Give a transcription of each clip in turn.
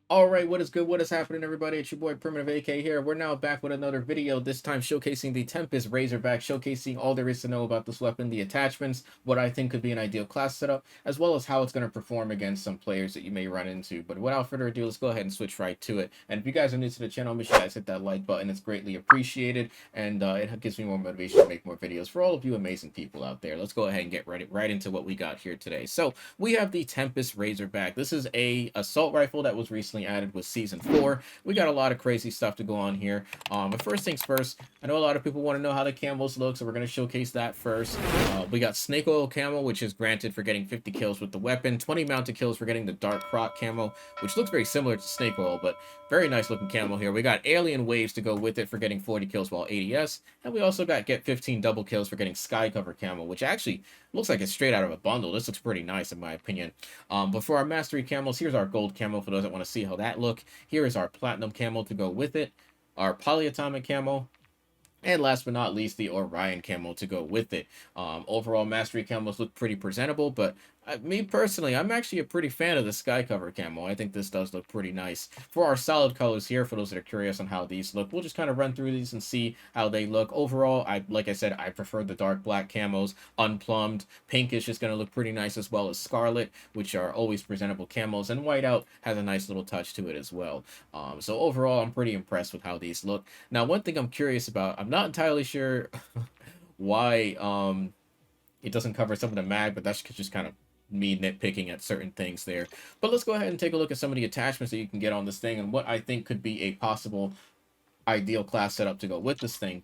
All right, what is good? What is happening, everybody? It's your boy Primitive AK here. We're now back with another video, this time showcasing the Tempus Razorback, showcasing all there is to know about this weapon, the attachments, what I think could be an ideal class setup, as well as how it's going to perform against some players that you may run into. But without further ado, let's go ahead and switch right to it. And if you guys are new to the channel, make sure you guys hit that like button. It's greatly appreciated, and it gives me more motivation to make more videos for all of you amazing people out there. Let's go ahead and get right into what we got here today. So we have the Tempus Razorback. This is a assault rifle that was recently added with Season 4. We got a lot of crazy stuff to go on here. But first things first, I know a lot of people want to know how the camos look, so we're going to showcase that first. We got Snake Oil Camo, which is granted for getting 50 kills with the weapon, 20 mounted kills for getting the Dark Croc Camo, which looks very similar to Snake Oil, but very nice looking camo here. We got Alien Waves to go with it for getting 40 kills while ADS, and we also got Get 15 double kills for getting Sky Cover Camo, which actually looks like it's straight out of a bundle. This looks pretty nice in my opinion. But for our Mastery Camos, here's our Gold Camo for those that want to see how that look. Here is our Platinum Camo to go with it. Our Polyatomic Camo. And last but not least, the Orion Camo to go with it. Overall, Mastery Camos look pretty presentable, but me personally, I'm actually a pretty fan of the Sky Cover Camo. I think this does look pretty nice. For our solid colors here, for those that are curious on how these look, we'll just kind of run through these and see how they look. Overall, like I said, I prefer the dark black camos. Unplumbed, pinkish is going to look pretty nice, as well as scarlet, which are always presentable camos. And whiteout has a nice little touch to it as well. So overall, I'm pretty impressed with how these look. Now, one thing I'm curious about, I'm not entirely sure why it doesn't cover some of the mag, but that's just kind of me nitpicking at certain things there. But let's go ahead and take a look at some of the attachments that you can get on this thing and what I think could be a possible ideal class setup to go with this thing.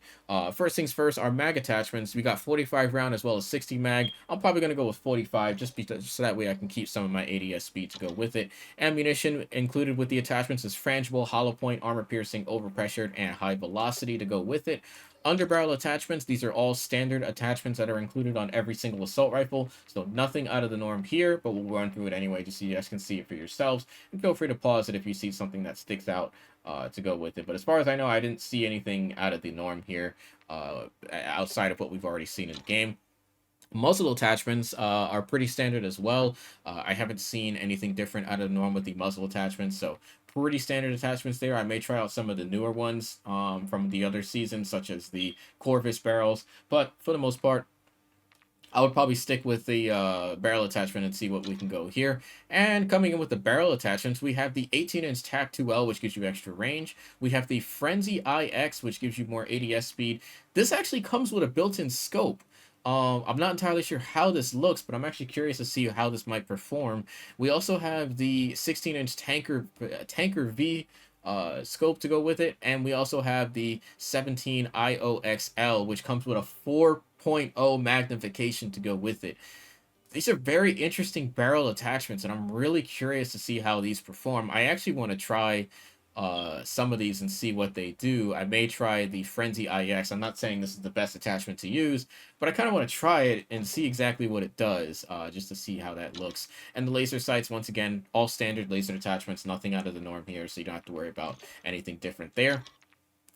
First things first, our mag attachments. We got 45 round as well as 60 mag. I'm probably going to go with 45 just because so that way I can keep some of my ADS speed to go with it. Ammunition included with the attachments is frangible, hollow point, armor piercing, overpressured, and high velocity to go with it. Underbarrel attachments, these are all standard attachments that are included on every single assault rifle, so nothing out of the norm here, but we'll run through it anyway just so you guys can see it for yourselves. And feel free to pause it if you see something that sticks out to go with it. But as far as I know, I didn't see anything out of the norm here outside of what we've already seen in the game. Muzzle attachments are pretty standard as well. I haven't seen anything different out of the norm with the muzzle attachments, so pretty standard attachments there. I may try out some of the newer ones from the other seasons, such as the Corvus barrels, but for the most part, I would probably stick with the barrel attachment and see what we can go here. And coming in with the barrel attachments, we have the 18-inch TAC2L, which gives you extra range. We have the Frenzy IX, which gives you more ADS speed. This actually comes with a built-in scope. I'm not entirely sure how this looks, but I'm actually curious to see how this might perform. We also have the 16-inch Tanker V scope to go with it, and we also have the 17 IOXL, which comes with a 4.0 magnification to go with it. These are very interesting barrel attachments, and I'm really curious to see how these perform. I actually want to try some of these and see what they do. I may try the Frenzy IX. I'm not saying this is the best attachment to use, but I kind of want to try it and see exactly what it does, just to see how that looks. And the laser sights, once again, all standard laser attachments, nothing out of the norm here, so you don't have to worry about anything different there.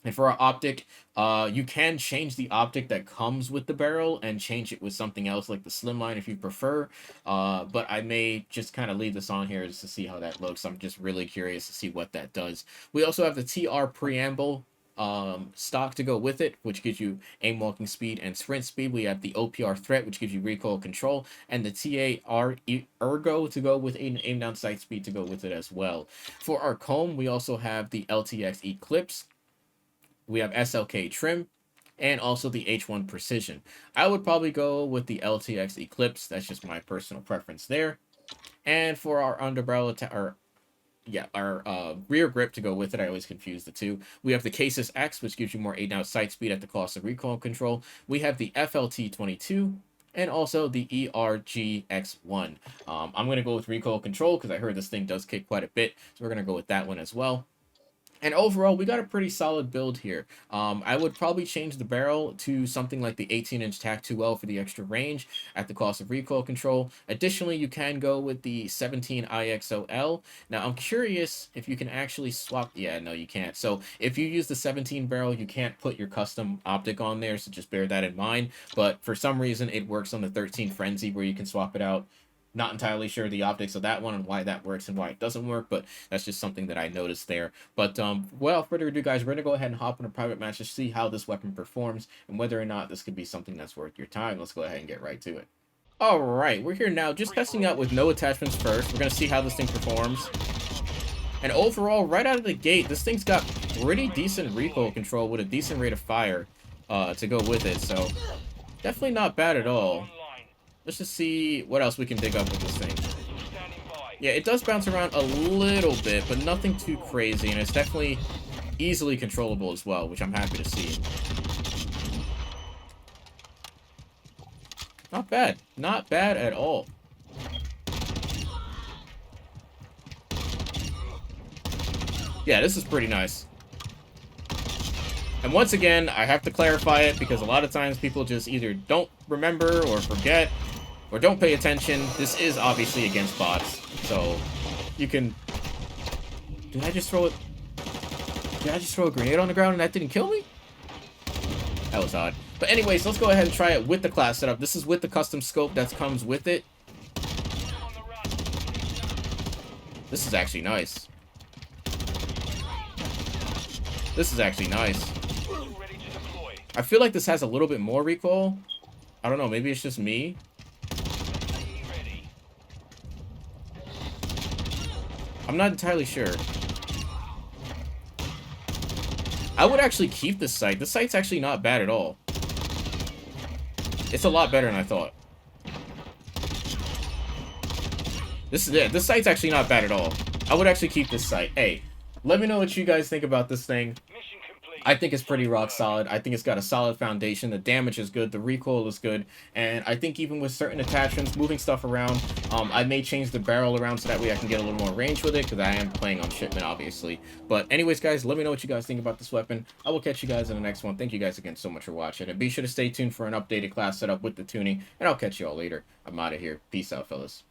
And for our optic, you can change the optic that comes with the barrel and change it with something else like the slimline if you prefer. But I may just kind of leave this on here just to see how that looks. I'm just really curious to see what that does. We also have the TR preamble stock to go with it, which gives you aim walking speed and sprint speed. We have the OPR threat, which gives you recoil control, and the TAR ergo to go with aim down sight speed to go with it as well. For our comb, we also have the LTX Eclipse. We have SLK trim, and also the H1 precision. I would probably go with the LTX Eclipse. That's just my personal preference there. And for our underbarrel our rear grip to go with it, I always confuse the two. We have the Casus X, which gives you more aim down sight speed at the cost of recoil control. We have the FLT22 and also the ERGX1. I'm going to go with recoil control because I heard this thing does kick quite a bit, so we're going to go with that one as well. And overall, we got a pretty solid build here. I would probably change the barrel to something like the 18-inch TAC2L for the extra range at the cost of recoil control. Additionally, you can go with the 17 IXOL. Now, I'm curious if you can actually swap. Yeah, no, you can't. So if you use the 17 barrel, you can't put your custom optic on there, so just bear that in mind. But for some reason, it works on the 13 Frenzy where you can swap it out. Not entirely sure the optics of that one and why that works and why it doesn't work, but that's just something that I noticed there. But without further ado, guys, we're gonna go ahead and hop in a private match to see how this weapon performs and whether or not this could be something that's worth your time. Let's go ahead and get right to it. All right, we're here now, just testing out with no attachments first. We're gonna see how this thing performs. And overall, right out of the gate, this thing's got pretty decent recoil control with a decent rate of fire to go with it. So definitely not bad at all. Let's just see what else we can dig up with this thing. Yeah, it does bounce around a little bit, but nothing too crazy, and it's definitely easily controllable as well, which I'm happy to see. Not bad. Not bad at all. Yeah, this is pretty nice. And once again, I have to clarify it because a lot of times people just either don't remember or forget or don't pay attention. This is obviously against bots, so you can... Did I just throw it? Did I just throw a grenade on the ground and that didn't kill me? That was odd. But anyways, let's go ahead and try it with the class setup. This is with the custom scope that comes with it. This is actually nice. This is actually nice. I feel like this has a little bit more recoil. I don't know, maybe it's just me. I'm not entirely sure. I would actually keep this sight. This sight's actually not bad at all. It's a lot better than I thought. This sight's actually not bad at all. I would actually keep this sight. Hey, let me know what you guys think about this thing. I think it's pretty rock solid. I think it's got a solid foundation. The damage is good. The recoil is good. And I think even with certain attachments, moving stuff around, I may change the barrel around so that way I can get a little more range with it because I am playing on shipment, obviously. But anyways, guys, let me know what you guys think about this weapon. I will catch you guys in the next one. Thank you guys again so much for watching. And be sure to stay tuned for an updated class setup with the tuning. And I'll catch you all later. I'm out of here. Peace out, fellas.